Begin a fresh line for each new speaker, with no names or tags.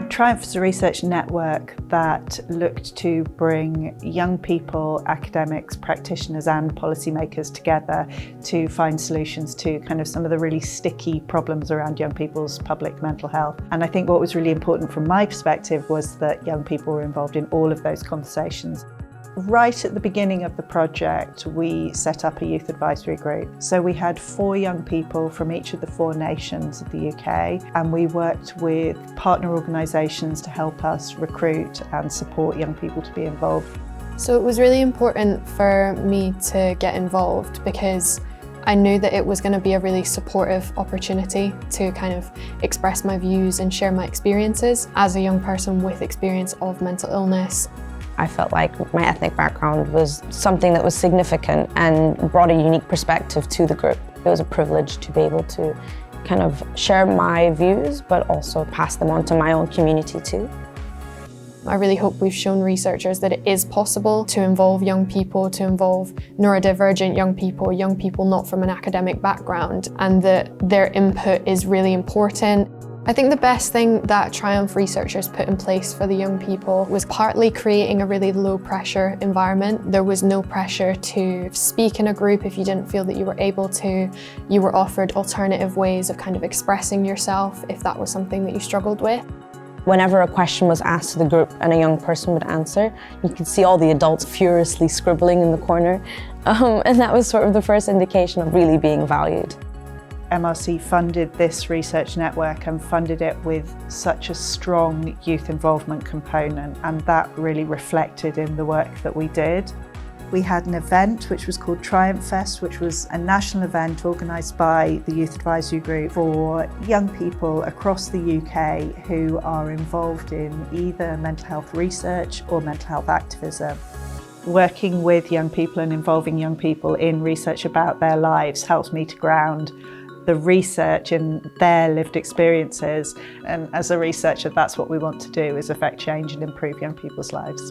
Triumph is a research network that looked to bring young people, academics, practitioners and policymakers together to find solutions to kind of some of the really sticky problems around young people's public mental health. And I think what was really important from my perspective was that young people were involved in all of those conversations. Right at the beginning of the project, we set up a youth advisory group. So we had 4 young people from each of the 4 nations of the UK, and we worked with partner organisations to help us recruit and support young people to be involved.
So it was really important for me to get involved because I knew that it was going to be a really supportive opportunity to kind of express my views and share my experiences as a young person with experience of mental illness.
I felt like my ethnic background was something that was significant and brought a unique perspective to the group. It was a privilege to be able to kind of share my views, but also pass them on to my own community too.
I really hope we've shown researchers that it is possible to involve young people, to involve neurodivergent young people not from an academic background, and that their input is really important. I think the best thing that Triumph researchers put in place for the young people was partly creating a really low pressure environment. There was no pressure to speak in a group if you didn't feel that you were able to. You were offered alternative ways of kind of expressing yourself if that was something that you struggled with.
Whenever a question was asked to the group and a young person would answer, you could see all the adults furiously scribbling in the corner. And that was sort of the first indication of really being valued.
MRC funded this research network and funded it with such a strong youth involvement component, and that really reflected in the work that we did. We had an event which was called Triumph Fest, which was a national event organised by the Youth Advisory Group for young people across the UK who are involved in either mental health research or mental health activism. Working with young people and involving young people in research about their lives helps me to ground the research in their lived experiences, and as a researcher that's what we want to do, is affect change and improve young people's lives.